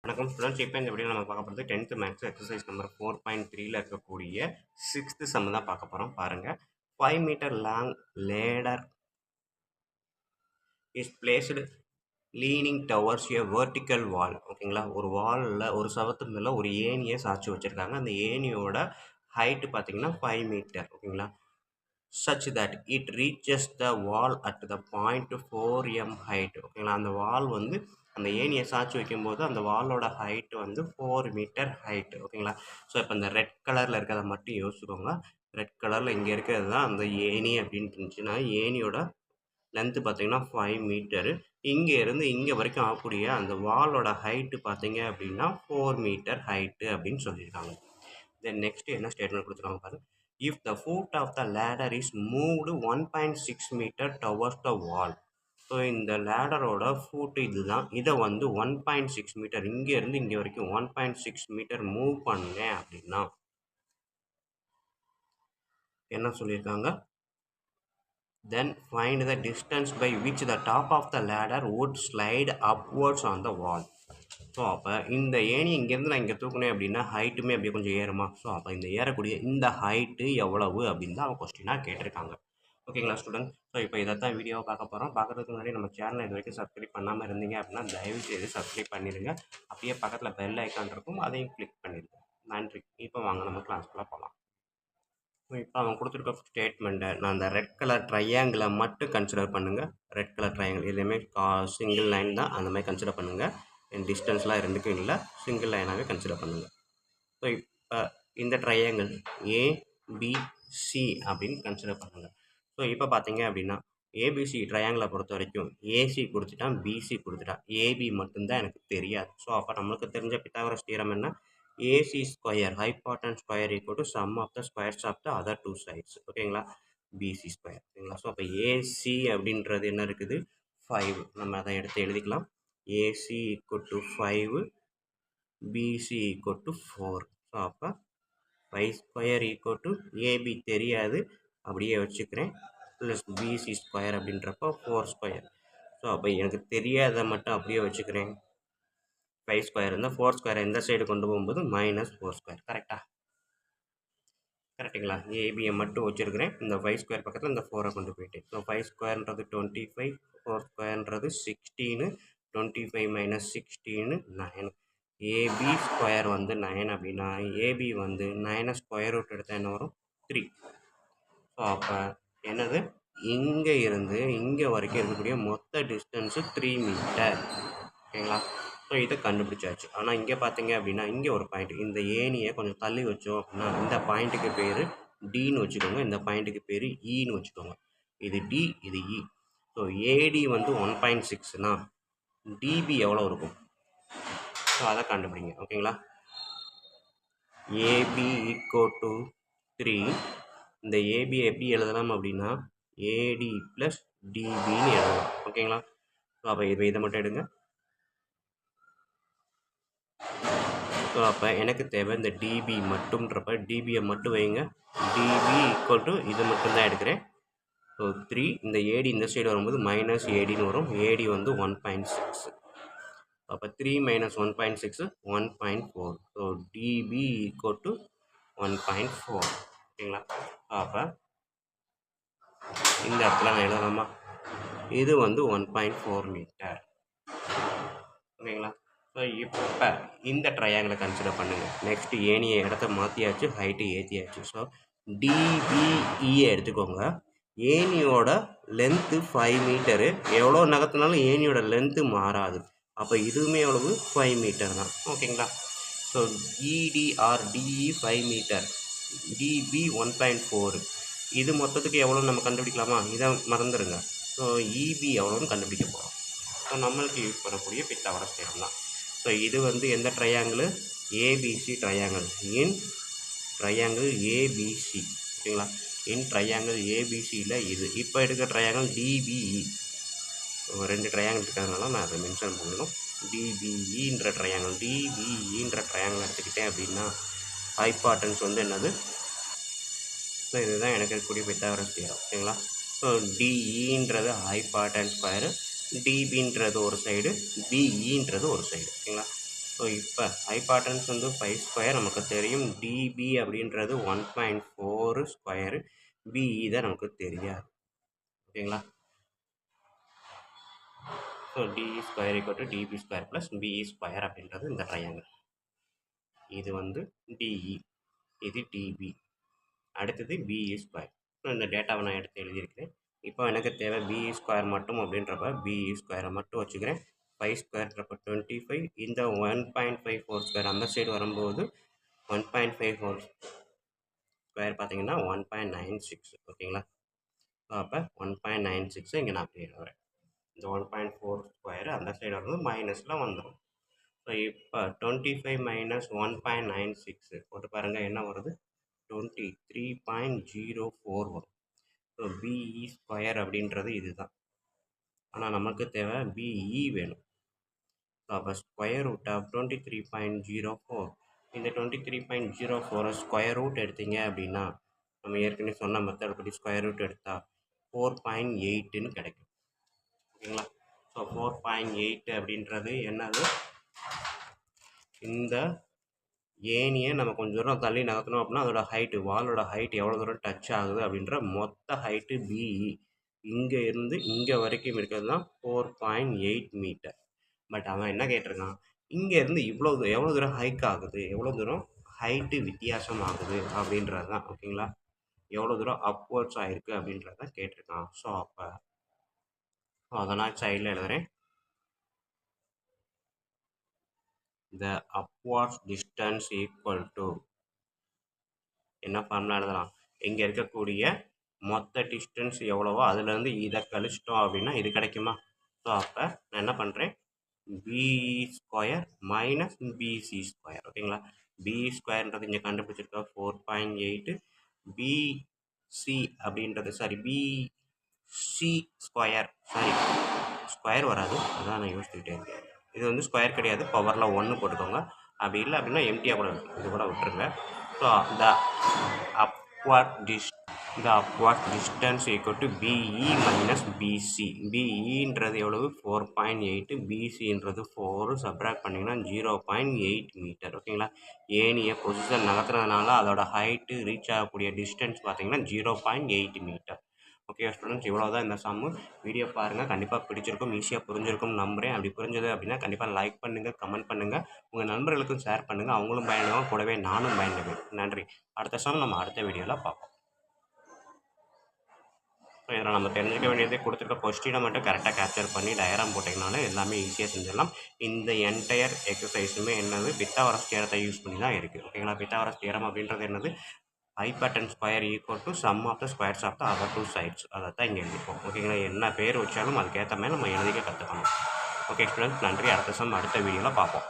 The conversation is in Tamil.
வணக்கம் ஸ்டூடெண்ட்ஸ். இப்போ இந்த வீடியோ நம்ம பார்க்க போகிறது 10th மேக்ஸ் எக்ஸசைஸ் நம்பர் 4.3ல இருக்கக்கூடிய 6th சம் தான் பார்க்க போகிறோம். பாருங்கள், 5 metre long ladder is placed leaning towards a vertical wall. ஓகேங்களா, ஒரு வாலில் ஒரு சவத்து மேலே ஒரு ஏணியை சாய்ச்சி வச்சுருக்காங்க. அந்த ஏணியோட ஹைட்டு பார்த்தீங்கன்னா 5 மீட்டர். ஓகேங்களா, such that it reaches the wall at the point 4m height. ஓகேங்களா, அந்த வால் வந்து அந்த ஏணியை சாய்ச்சி வைக்கும்போது அந்த வாலோட ஹைட் வந்து 4 மீட்டர் ஹைட். ஓகேங்களா, ஸோ இப்போ இந்த ரெட் கலரில் இருக்கிறத மட்டும் யோசிச்சுக்கோங்க. ரெட் கலரில் இங்கே இருக்கிறது தான் அந்த ஏணி அப்படின்னு இருந்துச்சுன்னா, ஏணியோட லென்த்து பார்த்தீங்கன்னா 5 மீட்டரு. இங்கே இருந்து இங்கே வரைக்கும் ஆகக்கூடிய அந்த வாலோட ஹைட்டு பார்த்தீங்க அப்படின்னா 4 மீட்டர் ஹைட்டு அப்படின்னு சொல்லியிருக்காங்க. தென் நெக்ஸ்ட் என்ன ஸ்டேட்மெண்ட் கொடுத்துருக்காங்க பாருங்க. If the foot of the ladder is moved 1.6 metre towards the wall. So இந்த லேடரோட ஃபுட் இதுதான். இதை வந்து 1.6 மீட்டர் இங்கேருந்து இங்கே வரைக்கும் 1.6 மீட்டர் மூவ் பண்ணேன் அப்படின்னா என்ன சொல்லியிருக்காங்க, then find the distance by which the top of the ladder would slide upwards on the wall. So அப்போ இந்த ஏணி இங்கேருந்து நான் இங்கே தூக்குனேன் அப்படின்னா ஹைட்டுமே அப்படியே கொஞ்சம் ஏறுமா. ஸோ அப்போ இந்த ஏறக்கூடிய இந்த ஹைட்டு எவ்வளவு அப்படின்னு தான் அவன் கொஸ்டினாக கேட்டிருக்காங்க. ஓகேங்களா ஸ்டூடெண்ட். ஸோ இப்போ இதை தான் வீடியோவை பார்க்க போகிறோம். பார்க்குறதுக்கு முன்னாடி நம்ம சேனலை இது வரைக்கும் சப்ஸ்கிரைப் பண்ணாமல் இருந்தீங்க அப்படின்னா தயவு செய்து சப்ஸ்கிரைப் பண்ணிடுங்க. அப்படியே பக்கத்தில் பெல் ஐக்கான் இருக்கும், அதையும் கிளிக் பண்ணிடுங்க. நன்றி. இப்போ வாங்க நம்ம கிளாஸ்க்குள்ளே போகலாம். இப்போ அவன் கொடுத்துருக்க ஸ்டேட்மெண்ட்டை நான் அந்த ரெட் கலர் ட்ரையாங்கிளை மட்டும் கன்சிடர் பண்ணுங்கள். ரெட் கலர் ட்ரையாங்கிள் எதுவுமே சிங்கிள் லைன் தான், அந்த மாதிரி கன்சிடர் பண்ணுங்கள். டிஸ்டன்ஸ்லாம் ரெண்டுக்கும் இல்லை, சிங்கிள் லைனாகவே கன்சிடர் பண்ணுங்கள். ஸோ இப்போ இந்த ட்ரையாங்கிள் ஏபிசி அப்படின்னு கன்சிடர் பண்ணுங்கள். ஸோ இப்போ பார்த்தீங்க அப்படின்னா ஏபிசி ட்ரையாங்கிளை பொறுத்த வரைக்கும் ஏசி கொடுத்துட்டான், பிசி கொடுத்துட்டான், ஏபி மட்டும்தான் எனக்கு தெரியாது. ஸோ அப்போ நம்மளுக்கு தெரிஞ்ச பித்தாகரஸ் தியரம் என்ன, AC square hypotenuse square equal to sum of the squares of the other two sides. ஓகேங்களா, பிசி ஸ்கொயர். ஓகேங்களா, ஸோ அப்போ ஏசி அப்படின்றது என்ன இருக்குது, 5. நம்ம அதை எடுத்து எழுதிக்கலாம். AC equal to 5, BC equal to 4. So அப்போ 5 ஸ்கொயர் ஈக்குவல் டு ஏபி தெரியாது, அப்படியே வச்சுக்கிறேன், ப்ளஸ் பிசி ஸ்கொயர் அப்படின்றப்போ 4 ஸ்கொயர். ஸோ அப்போ எனக்கு தெரியாத மட்டும் அப்படியே வச்சுக்கிறேன். 5 ஸ்கொயர் இருந்தால் 4 ஸ்கொயரை இந்த சைடு கொண்டு போகும்போது -4 ஸ்கொயர். கரெக்டாக, கரெக்டுங்களா. ஏபியை மட்டும் வச்சுருக்கிறேன், இந்த 5 ஸ்கொயர் பக்கத்தில் இந்த 4 கொண்டு போயிட்டு. ஸோ 5 ஸ்கொயர்ன்றது 25, 4 ஸ்கொயர்ன்றது 16, 25 - 16 9. ஏபி ஸ்கொயர் வந்து 9 அப்படின்னா ஏபி வந்து 9 ஸ்கொயர் ரூட் எடுத்தால் என்ன வரும், 3. ஸோ அப்போ என்னது, இங்கே இருந்து இங்கே வரைக்கும் இருக்கக்கூடிய மொத்த டிஸ்டன்ஸு 3 மீட்டர். ஓகேங்களா, ஸோ இதை கண்டுபிடிச்சாச்சு. ஆனால் இங்கே பார்த்தீங்க அப்படின்னா இங்கே ஒரு பாயிண்ட், இந்த ஏணியை கொஞ்சம் தள்ளி வச்சோம் அப்படின்னா இந்த பாயிண்ட்டுக்கு பேர் டின்னு வச்சுக்கோங்க, இந்த பாயிண்ட்டுக்கு பேர் இன்னு வச்சுக்கோங்க. இது டி, இது இ. ஸோ ஏடி வந்து 1.6னா டிபி எவ்வளோ இருக்கும், ஸோ அதை கண்டுபிடிங்க. ஓகேங்களா, ஏபி ஈக்குவல் டு 3. இந்த ஏபி எப்படி எழுதலாம் அப்படின்னா ஏடி ப்ளஸ் டிபின்னு எழுதலாம். ஓகேங்களா, ஸோ அப்போ இதை மட்டும் எடுங்க. ஸோ அப்போ எனக்கு தேவை இந்த டிபி மட்டும்ன்றப்ப டிபியை மட்டும் வைங்க. டிபி ஈக்குவல் டு இது மட்டும்தான் எடுக்கிறேன். ஸோ 3, இந்த ஏடி இந்த சைடு வரும்போது மைனஸ் ஏடின்னு வரும். ஏடி வந்து 1.6. அப்போ 3 - 1.6 1.4. So DB equal to 1.4. ஓகேங்களா, அப்போ இந்த இடத்துல நான் எழுதலாமா, இது வந்து 1.4 மீட்டர். ஓகேங்களா, ஸோ இப்போ இந்த ட்ரையாங்கிளை கன்சிடர் பண்ணுங்கள். நெக்ஸ்ட் ஏணியை இடத்த மாற்றியாச்சு, ஹைட்டு ஏற்றியாச்சு. ஸோ டிபிஇயை எடுத்துக்கோங்க. ஏணியோட லென்த்து 5 மீட்டரு, எவ்வளோ நகர்த்தினாலும் ஏணியோட லென்த்து மாறாது. அப்போ இதுவுமே எவ்வளவு, 5 மீட்டர் தான். ஓகேங்களா, ஸோ இடி ஆர் டிஇ 5 மீட்டர், டிபி 1.4. இது மொத்தத்துக்கு எவ்வளோ நம்ம கண்டுபிடிக்கலாமா, இதை மறந்துடுங்க. ஸோ இபி எவ்வளோன்னு கண்டுபிடிக்க போகிறோம். ஸோ நம்மளுக்கு யூஸ் பண்ணக்கூடிய பித்தாகரஸ் தியரம் தான். ஸோ இது வந்து எந்த ட்ரையாங்கிள், ஏபிசி ட்ரையாங்கிள், இன் ட்ரையாங்கிள் ஏபிசி. ஓகேங்களா, இன் ட்ரையாங்கிள் ஏபிசியில் இது. இப்போ எடுக்கிற ட்ரையாங்கிள் டிபிஇ. 2 ட்ரையாங்கிள் இருக்கிறதுனால நான் அதை மென்ஷன் பண்ணணும். டிபிஇன்ற ட்ரையாங்கிள், டிபிஇன்ற ட்ரையாங்கிள் எடுத்துக்கிட்டேன் அப்படின்னா ஹைபாட்டன்ஸ் வந்து என்னது, ஸோ இதுதான் எனக்கு இருக்கக்கூடிய பித்தாகரஸ் தியரம். ஓகேங்களா, ஸோ டிஇன்றது ஹைபாட்டன்ஸ் ஸ்கொயரு, டிபின்றது ஒரு சைடு, பிஇன்றது ஒரு சைடு. ஓகேங்களா, ஸோ இப்போ ஹைபாட்டன்ஸ் வந்து 5 ஸ்கொயர் நமக்கு தெரியும். டிபி அப்படின்றது 1.4 ஸ்கொயரு. பிஇ தான் நமக்கு தெரியாது. ஓகேங்களா? So DE square equal to DB square plus BE square அப்படின்றது இந்த ட்ரையாங்கிள். இது வந்து டிஇ, இது டிபி, அடுத்தது பிஇ ஸ்கொயர். ஸோ இந்த டேட்டாவை நான் எடுத்து எழுதியிருக்கிறேன். இப்போ எனக்கு தேவை பிஇ ஸ்கொயர் மட்டும் அப்படின்றப்ப பிஇ ஸ்கொயரை மட்டும் வச்சுக்கிறேன். 5 ஸ்கொயர்ன்றப்ப 25, இந்த 1.54 ஸ்கொயர் அந்த சைடு வரும்போது 1.54 ஸ்கொயர் பார்த்தீங்கன்னா 1.96. ஓகேங்களா? ஸோ அப்போ 1.96 இங்கே நான் அப்படியே எழுதுறேன். இந்த 1.4 ஸ்கொயர் அந்த சைடு வரும்போது மைனஸில் வந்துடும். ஸோ இப்போ 25 மைனஸ் 1.96 போட்டு பாருங்கள் என்ன வருது, 23.04 வரும். ஸோ பிஇ ஸ்கொயர் அப்படின்றது இதுதான். ஆனால் நமக்கு தேவை பிஇ வேணும். ஸோ அப்போ ஸ்கொயர் ரூட் ஆஃப் 23.04, இந்த 23.04 ஸ்கொயர் ரூட் எடுத்தீங்க அப்படின்னா நம்ம ஏற்கனவே சொன்ன மெத்தட் படி ஸ்கொயர் ரூட் எடுத்தால் 4.8ன்னு கிடைக்கும். ஓகேங்களா? ஸோ 4.8 அப்படின்றது என்னது, இந்த ஏனியை நம்ம கொஞ்சம் தூரம் தள்ளி நகர்த்தணும் அப்படின்னா அதோட ஹைட்டு, வாலோட ஹைட் எவ்வளோ தூரம் டச் ஆகுது அப்படின்ற மொத்த ஹைட்டு பிஇ இங்கே இருந்து இங்கே வரைக்கும் இருக்கிறது தான் 4.8 மீட்டர். பட் அவன் என்ன கேட்டிருக்கான், இங்கேருந்து எவ்வளோ தூரம் ஹைக் ஆகுது, எவ்வளோ தூரம் ஹைட்டு வித்தியாசம் ஆகுது அப்படின்றது தான். ஓகேங்களா? எவ்வளோ தூரம் அப்வர்ட்ஸ் ஆகிருக்கு அப்படின்றத கேட்டிருக்கான். ஸோ அப்போ அதை நான் சைடில் எழுதுறேன். the upward distance equal to என்ன ஃபார்முலா எழுதலாம், இங்கே இருக்கக்கூடிய மொத்த டிஸ்டன்ஸ் எவ்வளவோ அதுலேருந்து இதை கழிச்சிட்டோம் அப்படின்னா இது கிடைக்குமா? ஸோ அப்போ நான் என்ன பண்ணுறேன், BE square minus BC square. ஓகேங்களா? பிஇ ஸ்கொயர்ன்றது இங்கே கண்டுபிடிச்சிருக்கா 4.8, பிசி அப்படின்றது பிசி ஸ்கொயர், ஸ்கொயர் வராது, அதான் நான் யோசிச்சுக்கிட்டே இருக்கேன். இது வந்து ஸ்கொயர் கிடையாது, பவரில் 1 போட்டுக்கோங்க. அப்படி இல்லை அப்படின்னா எம்டியாக கூட இருக்கும், இது கூட விட்டுருங்க. So the upward distance equal to BE minus BC. BEன்றது எவ்வளவு 4.8, BCன்றது 4, சப்ராக்ட் பண்ணிங்கன்னா 0.8 மீட்டர். ஓகேங்களா? ஏனியை பொசிஷன் நகர்த்துறதுனால அதோட ஹைட்டு ரீச் ஆகக்கூடிய டிஸ்டன்ஸ் பார்த்தீங்கன்னா 0.8 மீட்டர். ஓகே ஸ்டூடெண்ட்ஸ், இவ்வளோ தான் இந்த சம்மு. வீடியோ பாருங்கள், கண்டிப்பாக பிடிச்சிருக்கும், ஈஸியாக புரிஞ்சிருக்கும் நம்புகிறேன். அப்படி புரிஞ்சது அப்படின்னா கண்டிப்பாக லைக் பண்ணுங்கள், கமெண்ட் பண்ணுங்கள், உங்கள் நண்பர்களுக்கும் ஷேர் பண்ணுங்கள், அவங்களும் பயன்படுவாங்க, கூடவே நானும் பயன்படுவேன். நன்றி. அடுத்த சம் நம்ம அடுத்த வீடியோவில் பார்ப்போம். ஸோ இதில் நம்ம தெரிஞ்சுக்க வேண்டியது, கொடுத்துருக்க கொஸ்டினை மட்டும் கரெக்டாக கேப்சர் பண்ணி டயராம் போட்டிங்கனாலே எல்லாமே ஈஸியாக செஞ்சிடலாம். இந்த என்டையர் எக்ஸசைஸுமே என்னது, பித்தாகரஸ் தியரத்தை யூஸ் பண்ணி தான் இருக்குது. ஓகேங்களா? பித்தாகரஸ் தியரம் அப்படின்றது என்னது, hypotenuse square equal to sum of the squares of the other two sides. அதை தான் இங்கே எழுதிப்போம். ஓகேங்களா? என்ன பேர் வச்சாலும் அதுக்கேற்ற மாதிரி நம்ம எழுதிக்க கற்றுக்கணும். ஓகே ஸ்டூடெண்ட்ஸ், நன்றி. அடுத்த சம் அடுத்த வீடியோவில் பார்ப்போம்.